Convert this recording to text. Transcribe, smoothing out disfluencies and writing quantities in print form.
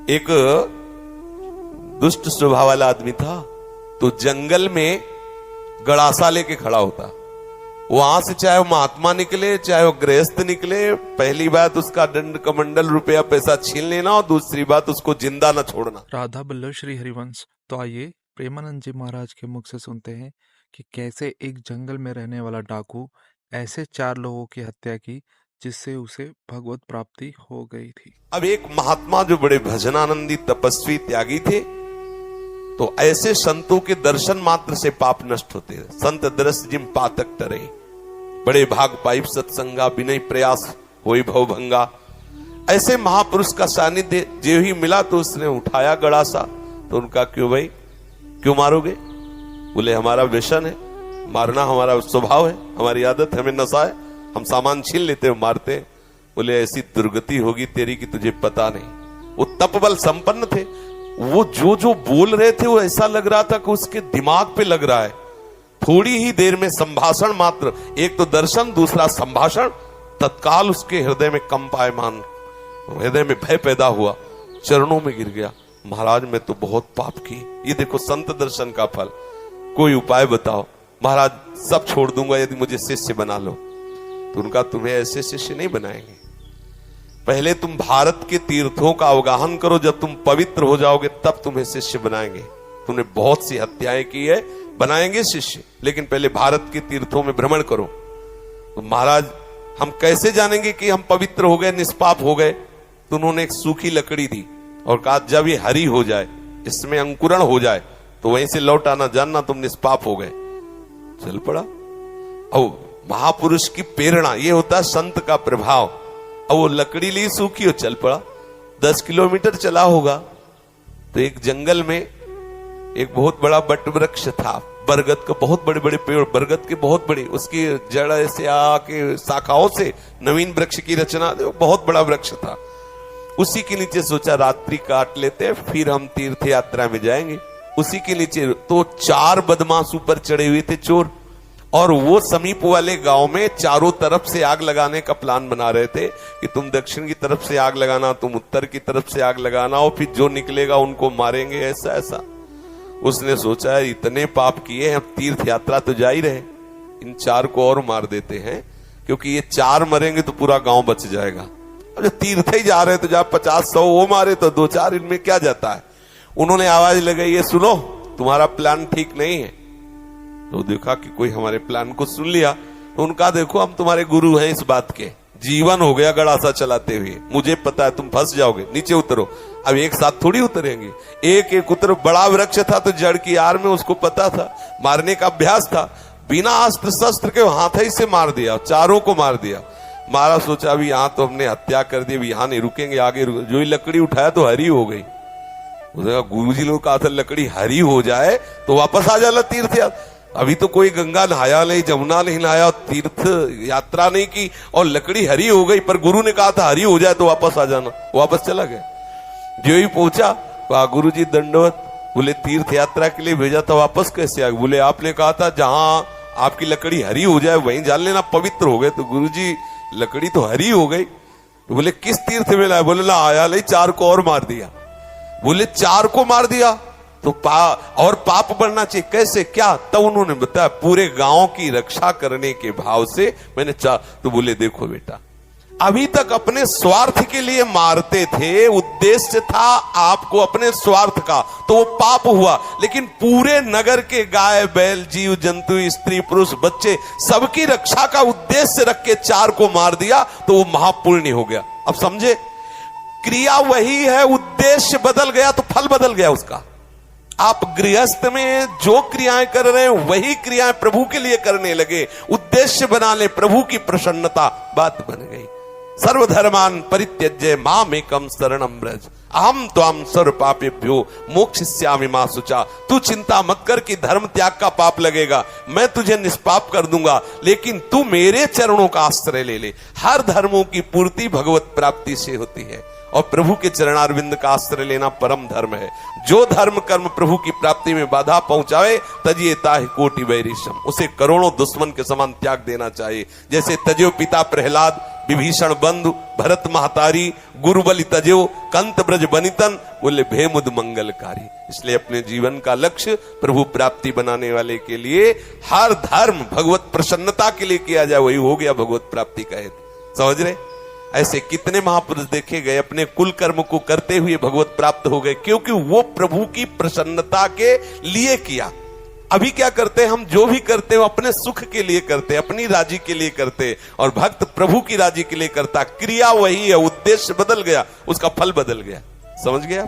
एक दुष्ट स्वभाव वाला आदमी था, तो जंगल में गड़ासा लेके खड़ा होता। वहां से चाहे वो महात्मा निकले चाहे वो गृहस्थ निकले, पहली बात उसका दंड कमंडल रुपया पैसा छीन लेना और दूसरी बात उसको जिंदा न छोड़ना। राधा बल्लभ श्री हरिवंश। तो आइए प्रेमानंद जी महाराज के मुख से सुनते हैं कि कैसे एक जंगल में रहने वाला डाकू ऐसे 4 लोगों की हत्या की जिससे उसे भगवत प्राप्ति हो गई थी। अब एक महात्मा जो बड़े भजनानंदी तपस्वी त्यागी थे, तो ऐसे संतों के दर्शन मात्र से पाप नष्ट होते हैं। संत दरस जिम पातक टरे, बड़े भाग पाइप सत्संगा, बिनय प्रयास होई भव भंगा। ऐसे महापुरुष का सानिध्य जो ही मिला तो उसने उठाया गड़ासा। तो उनका क्यों भाई, क्यों मारोगे? बोले हमारा व्यसन है, मारना हमारा स्वभाव है, हमारी आदत, हमें नशा है, हम सामान छीन लेते हैं, मारते हैं। बोले ऐसी दुर्गति होगी तेरी कि तुझे पता नहीं। वो तपबल संपन्न थे, वो जो जो बोल रहे थे वो ऐसा लग रहा था कि उसके दिमाग पे लग रहा है। थोड़ी ही देर में संभाषण मात्र, एक तो दर्शन दूसरा संभाषण, तत्काल उसके हृदय में कंपायमान, हृदय में भय पैदा हुआ, चरणों में गिर गया। महाराज मैं तो बहुत पाप की, ये देखो संत दर्शन का फल, कोई उपाय बताओ। महाराज सब छोड़ दूंगा यदि मुझे शिष्य बना लो। तो उनका तुम्हें ऐसे शिष्य नहीं बनाएंगे, पहले तुम भारत के तीर्थों का अवगाहन करो, जब तुम पवित्र हो जाओगे तब तुम्हें शिष्य बनाएंगे। तुमने बहुत सी हत्याएं की है, बनाएंगे शिष्य, लेकिन पहले भारत के तीर्थों में भ्रमण करो। तो महाराज हम कैसे जानेंगे कि हम पवित्र हो गए, निष्पाप हो गए? तो उन्होंने एक सूखी लकड़ी दी और कहा जब ये हरी हो जाए, इसमें अंकुरण हो जाए, तो वहीं से लौट आना, जानना तुम निष्पाप हो गए। चल पड़ा। अब महापुरुष की प्रेरणा, ये होता है संत का प्रभाव। अब वो लकड़ी ली सूखी और चल पड़ा। 10 किलोमीटर चला होगा तो एक जंगल में एक बहुत बड़ा बट वृक्ष था, बरगद का, बहुत बड़े बड़े पेड़, बरगद के बहुत बड़े, उसकी जड़ से आके शाखाओं से नवीन वृक्ष की रचना, बहुत बड़ा वृक्ष था। उसी के नीचे सोचा रात्रि काट लेते, फिर हम तीर्थ यात्रा में जाएंगे। उसी के नीचे तो 4 बदमाश ऊपर चढ़े हुए थे, चोर, और वो समीप वाले गांव में चारों तरफ से आग लगाने का प्लान बना रहे थे कि तुम दक्षिण की तरफ से आग लगाना, तुम उत्तर की तरफ से आग लगाना, और फिर जो निकलेगा उनको मारेंगे, ऐसा ऐसा। उसने सोचा इतने पाप किए हैं, तीर्थ यात्रा तो जा ही रहे, इन 4 को और मार देते हैं, क्योंकि ये 4 मरेंगे तो पूरा गांव बच जाएगा। अब जो तीर्थ ही जा रहे हैं तो जब 50-100 वो मारे तो 2-4 इनमें क्या जाता है। उन्होंने आवाज लगाई, ये सुनो तुम्हारा प्लान ठीक नहीं है। तो देखा कि कोई हमारे प्लान को सुन लिया, तो उनका देखो हम तुम्हारे गुरु हैं इस बात के, जीवन हो गया गड़ासा चलाते हुए, मुझे पता है तुम फंस जाओगे, नीचे उतरो। अब एक साथ थोड़ी उतरेंगे, एक एक उतर। बड़ा वृक्ष था तो जड़ की आड़ में उसको पता था, मारने का अभ्यास था, बिना अस्त्र शस्त्र के हाथ ही से मार दिया, 4 को मार दिया। मारा, सोचा अभी यहाँ तो हमने हत्या कर दी, अभी यहाँ नहीं रुकेंगे, आगे जो ही लकड़ी उठाया तो हरी हो गई। गुरु जी लोग कहा था लकड़ी हरी हो जाए तो वापस आ जाना तीर्थ यात्रा। अभी तो कोई गंगा नहाया नहीं, जमुना नहीं नहाया, तीर्थ यात्रा नहीं की और लकड़ी हरी हो गई, पर गुरु ने कहा था हरी हो जाए तो वापस आ जाना। वापस चला गया। जो ही पहुंचा, गुरु जी दंडवत। बोले तीर्थ यात्रा के लिए भेजा था, वापस कैसे आ गए? बोले आपने कहा था जहां आपकी लकड़ी हरी हो जाए वहीं जान लेना पवित्र हो गए। तो गुरु जी लकड़ी तो हरी हो गई। तो बोले किस तीर्थ में लाए? बोले ना आया नहीं, 4 को और मार दिया। बोले 4 को मार दिया तो और पाप बढ़ना चाहिए, कैसे क्या? तब उन्होंने बताया पूरे गांव की रक्षा करने के भाव से मैंने तो बोले देखो बेटा, अभी तक अपने स्वार्थ के लिए मारते थे, उद्देश्य था आपको अपने स्वार्थ का, तो वो पाप हुआ। लेकिन पूरे नगर के गाय बैल जीव जंतु स्त्री पुरुष बच्चे सबकी रक्षा का उद्देश्य रख के 4 को मार दिया, तो वो महापुण्य हो गया। अब समझे, क्रिया वही है, उद्देश्य बदल गया तो फल बदल गया उसका। आप गृहस्थ में जो क्रियाएं कर रहे हैं वही क्रियाएं प्रभु के लिए करने लगे, उद्देश्य बना ले प्रभु की प्रसन्नता, बात बन गई। सर्वधर्मान परित्यज्य मामेकं शरणं व्रज अहम त्वां सर्व पापेभ्यो मोक्षयिष्यामि मा शुचा। तू चिंता मत कर कि धर्म त्याग का पाप लगेगा, मैं तुझे निष्पाप कर दूंगा, लेकिन तू मेरे चरणों का आश्रय ले ले। हर धर्मों की पूर्ति भगवत प्राप्ति से होती है और प्रभु के चरणारविंद का आश्रय लेना परम धर्म है। जो धर्म कर्म प्रभु की प्राप्ति में बाधा पहुंचावे तजिए ताहि कोटि वैरिशम, उसे करोड़ों दुश्मन के समान त्याग देना चाहिए। जैसे तजियो पिता प्रहलाद विभीषण बंधु भरत महतारी गुरु बलि तजो कंत ब्रज बनितन बोले भेमुद मंगलकारी। इसलिए अपने जीवन का लक्ष्य प्रभु प्राप्ति बनाने वाले के लिए हर धर्म भगवत प्रसन्नता के लिए किया जाए, वही हो गया भगवत प्राप्ति का हेतु। समझ रहे? ऐसे कितने महापुरुष देखे गए अपने कुल कर्म को करते हुए भगवत प्राप्त हो गए, क्योंकि वो प्रभु की प्रसन्नता के लिए किया। अभी क्या करते हैं हम, जो भी करते हैं अपने सुख के लिए करते हैं, अपनी राजी के लिए करते हैं, और भक्त प्रभु की राजी के लिए करता। क्रिया वही है, उद्देश्य बदल गया, उसका फल बदल गया। समझ गया?